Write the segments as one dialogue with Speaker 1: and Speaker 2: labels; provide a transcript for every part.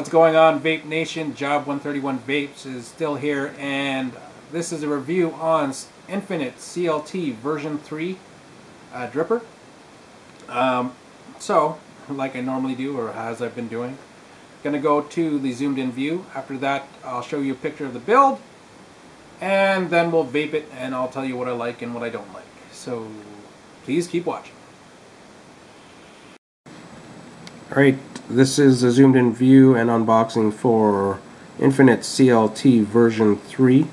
Speaker 1: What's going on, Vape Nation? Job 131 Vapes is still here, and this is a review on Infinite CLT version 3 dripper. So, like I normally do, or as I've been doing, going to go to the zoomed in view. After that, I'll show you a picture of the build, and then we'll vape it, and I'll tell you what I like and what I don't like. So, please keep watching. Alright, this is a zoomed in view and unboxing for Infinite CLT version 3.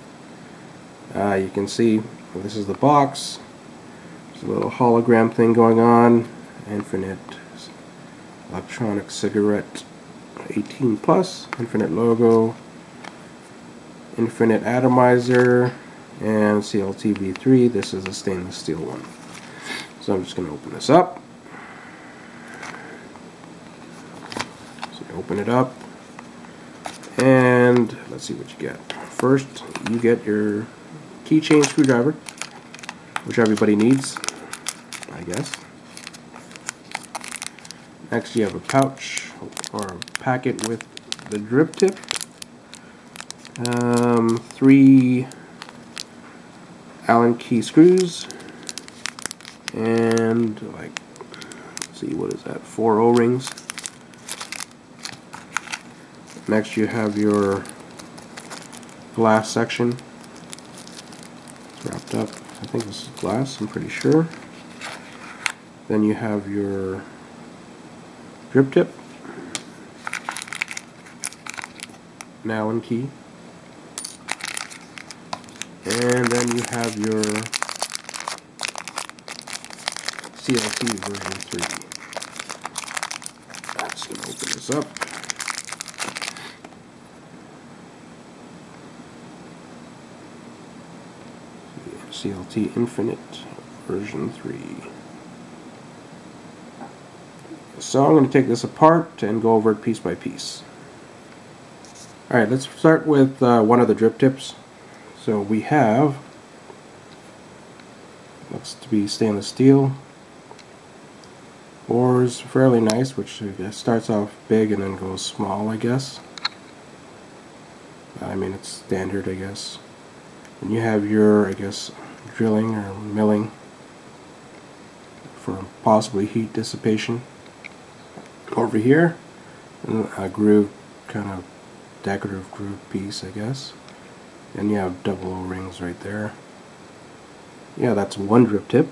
Speaker 1: You can see this is the box. There's a little hologram thing going on. Infinite electronic cigarette 18 plus, Infinite logo, Infinite atomizer, and CLT V3. This is a stainless steel one. So I'm just going to open this up. Open it up, and let's see what you get. First, you get your keychain screwdriver, which everybody needs, I guess. Next, you have a pouch or a packet with the drip tip, 3 Allen key screws, and like, let's see, what is that? 4 O-rings. Next, you have your glass section wrapped up. I think this is glass, I'm pretty sure. Then you have your drip tip, an Allen key, and then you have your CLT version 3. I'm just going to open this up. CLT Infinite version 3. So I'm going to take this apart and go over it piece by piece. Alright, let's start with one of the drip tips. So we have, looks to be stainless steel. Bore's fairly nice, which starts off big and then goes small, I guess. I mean, it's standard, I guess. And you have your, I guess, drilling or milling for possibly heat dissipation. Over here, a groove, kind of decorative groove piece, I guess. And you have double O-rings right there. Yeah, that's one drip tip.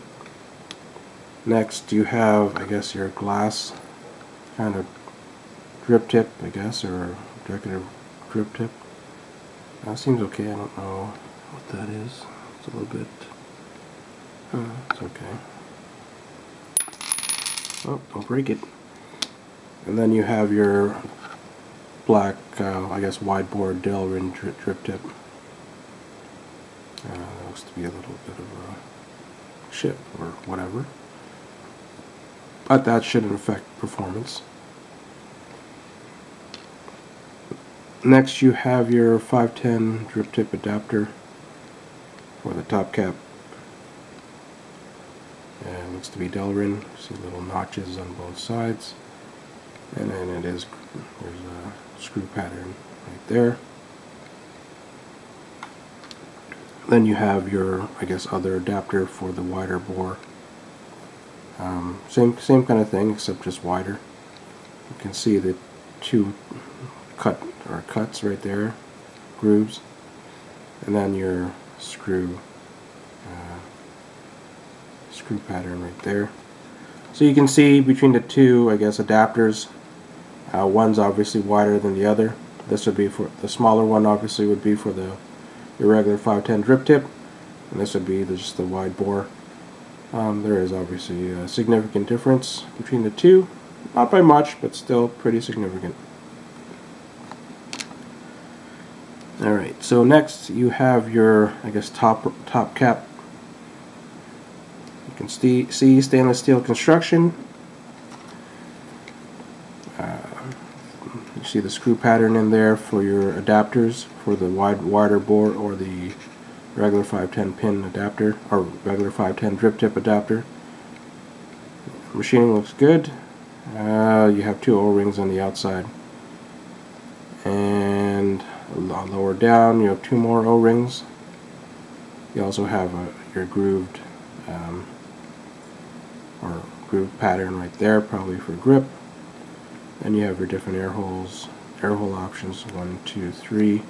Speaker 1: Next, you have, I guess, your glass kind of drip tip, I guess, or decorative drip tip. That seems okay. I don't know what that is. It's a little bit. It's okay. Oh, don't break it. And then you have your black, I guess, wide bore Delrin drip tip. Looks to be a little bit of a chip or whatever, but that shouldn't affect performance. Next, you have your 510 drip tip adapter for the top cap. And it looks to be Delrin. See little notches on both sides, and then there's a screw pattern right there. Then you have your, I guess, other adapter for the wider bore. Same kind of thing, except just wider. You can see the 2 cuts right there, grooves, and then your screw pattern right there. So you can see between the 2, I guess, adapters, one's obviously wider than the other. This would be for the smaller one, obviously would be for the irregular 510 drip tip, and this would be just the wide bore. There is obviously a significant difference between the 2, not by much, but still pretty significant. Alright, so next you have your, I guess, top cap. You can see stainless steel construction. You see the screw pattern in there for your adapters for the wider bore or the regular 510 pin adapter, or regular 510 drip tip adapter. Machining looks good. You have 2 O-rings on the outside. And lower down you have 2 more O-rings. You also have your grooved or groove pattern right there, probably for grip. And you have your different air hole options, 1, 2, 3,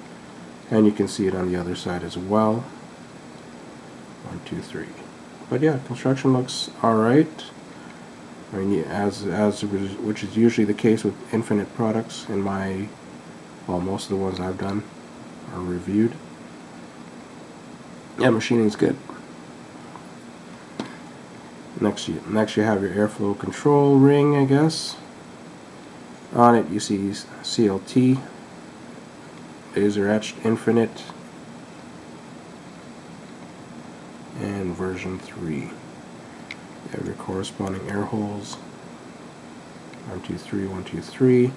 Speaker 1: and you can see it on the other side as well. 1, 2, 3. But yeah, construction looks alright. I mean, which is usually the case with Infinite products in my, well, most of the ones I've done or reviewed. Yeah, machining's good. Next you have your airflow control ring, I guess. On it you see CLT, laser etched Infinite, and version 3. You have your corresponding air holes. 1, 2, 3, 1, 2, 3.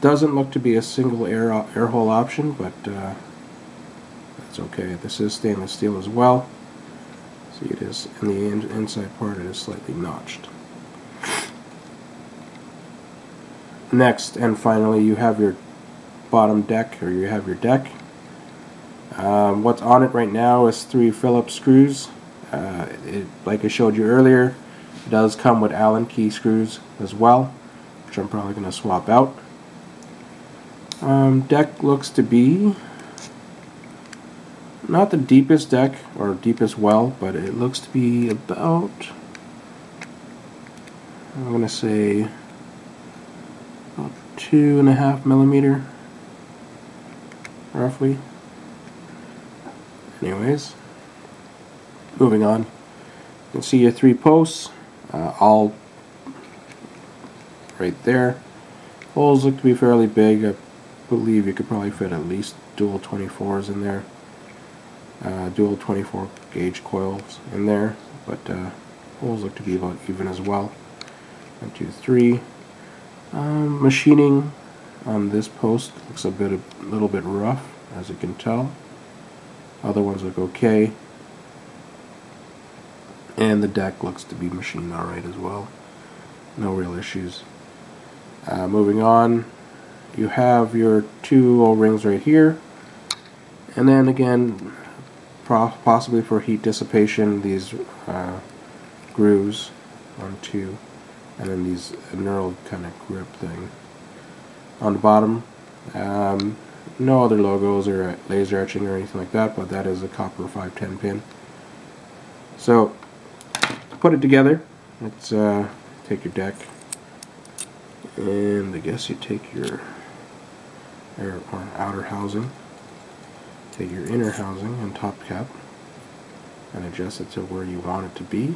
Speaker 1: Doesn't look to be a single air hole option, but that's okay. This is stainless steel as well. See, it is in the inside part. It is slightly notched. Next and finally, you have your bottom deck, or you have your deck. What's on it right now is 3 Phillips screws. Like I showed you earlier, it does come with Allen key screws as well, which I'm probably going to swap out. Deck looks to be not the deepest deck or deepest well, but it looks to be about, I'm going to say, about 2.5 millimeter, roughly. Anyways, moving on. You can see your 3 posts, all right there. Holes look to be fairly big. I believe you could probably fit at least dual 24s in there. Dual 24 gauge coils in there, but holes look to be about even as well. 1, 2, 3. Machining on this post looks a little bit rough, as you can tell. Other ones look okay, and the deck looks to be machined alright as well. No real issues. Moving on, you have your 2 O-rings right here, and then again, possibly for heat dissipation, these grooves, 1, 2, and then these knurled kind of grip thing on the bottom. No other logos or laser etching or anything like that, but that is a copper 510 pin. So to put it together, let's take your deck, and I guess you take your outer housing, take your inner housing and top cap, and adjust it to where you want it to be.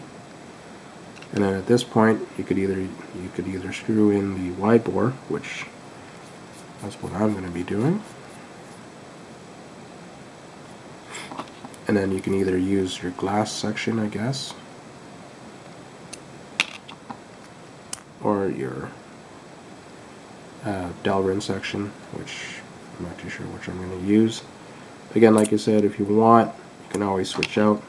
Speaker 1: And then at this point, you could either screw in the wide bore, which that's what I'm going to be doing. And then you can either use your glass section, I guess, or your Delrin section, which I'm not too sure which I'm going to use. Again, like I said, if you want, you can always switch out.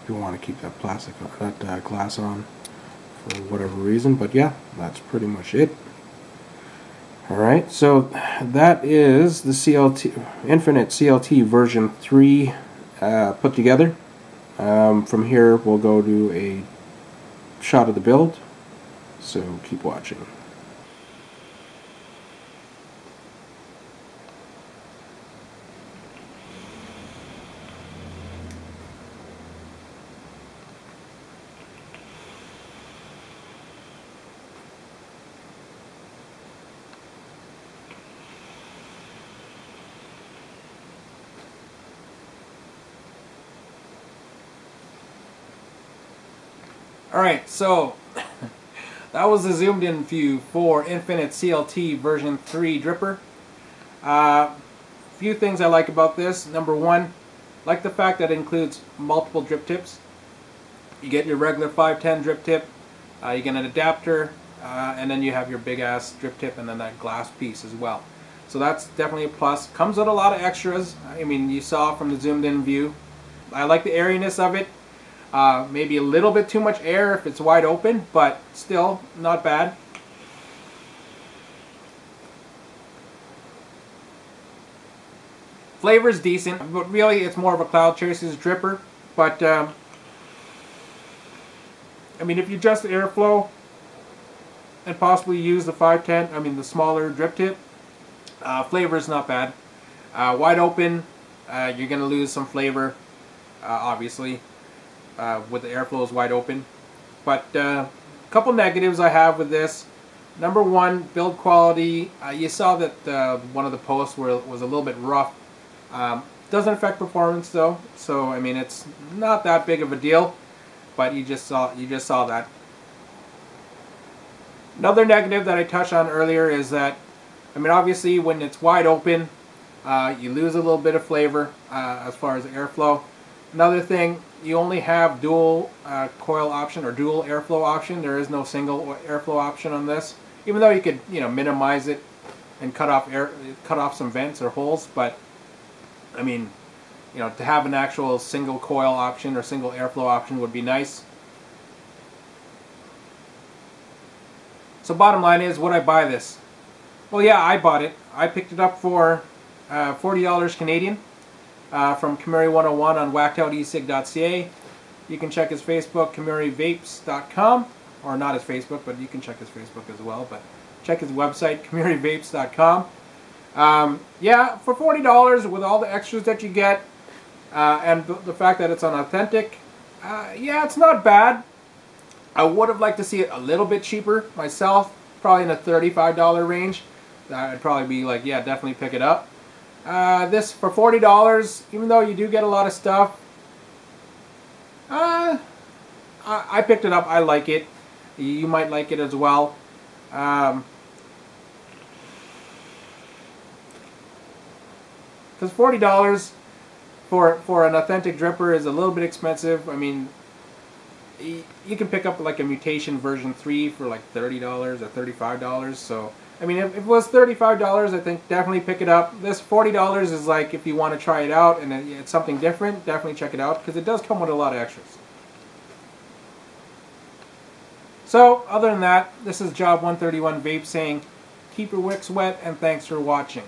Speaker 1: You want to keep that glass on for whatever reason, but yeah, that's pretty much it. Alright, so that is the Infinite CLT version 3 put together. From here we'll go to a shot of the build, so keep watching.
Speaker 2: Alright, so that was the zoomed in view for Infinite CLT version 3 dripper. Few things I like about this. Number one, like the fact that it includes multiple drip tips. You get your regular 510 drip tip, you get an adapter, and then you have your big ass drip tip and then that glass piece as well. So that's definitely a plus. Comes with a lot of extras. I mean, you saw from the zoomed in view. I like the airiness of it. Maybe a little bit too much air if it's wide open, but still not bad. Flavor's decent, but really it's more of a Cloud Chasers dripper. But I mean, if you adjust the airflow and possibly use the 510, I mean the smaller drip tip, flavor is not bad. Wide open, you're going to lose some flavor, obviously, with the airflow is wide open. But a couple negatives I have with this. Number one, build quality. You saw that one of the posts was a little bit rough. Doesn't affect performance though, so I mean it's not that big of a deal. But you just saw that. Another negative that I touched on earlier is that, I mean, obviously when it's wide open, you lose a little bit of flavor as far as airflow. Another thing, you only have dual coil option or dual airflow option. There is no single airflow option on this. Even though you could, you know, minimize it and cut off some vents or holes, but I mean, you know, to have an actual single coil option or single airflow option would be nice. So bottom line is, would I buy this? Well, yeah, I bought it. I picked it up for $40 Canadian from Kamuri101 on whackedoutesig.ca. You can check his Facebook, KamuriVapes.com, or not his Facebook, but you can check his Facebook as well. But check his website, KamuriVapes.com. Yeah, for $40 with all the extras that you get, and the fact that it's on authentic, yeah, it's not bad. I would have liked to see it a little bit cheaper myself, probably in the $35 range. I'd probably be like, yeah, definitely pick it up. This for $40, even though you do get a lot of stuff, I picked it up. I like it. You might like it as well. Because $40 for an authentic dripper is a little bit expensive. I mean, you can pick up like a Mutation version 3 for like $30 or $35. So, I mean, if it was $35, I think definitely pick it up. This $40 is like if you want to try it out and it's something different, definitely check it out because it does come with a lot of extras. So, other than that, this is Job 131 Vape saying, keep your wicks wet and thanks for watching.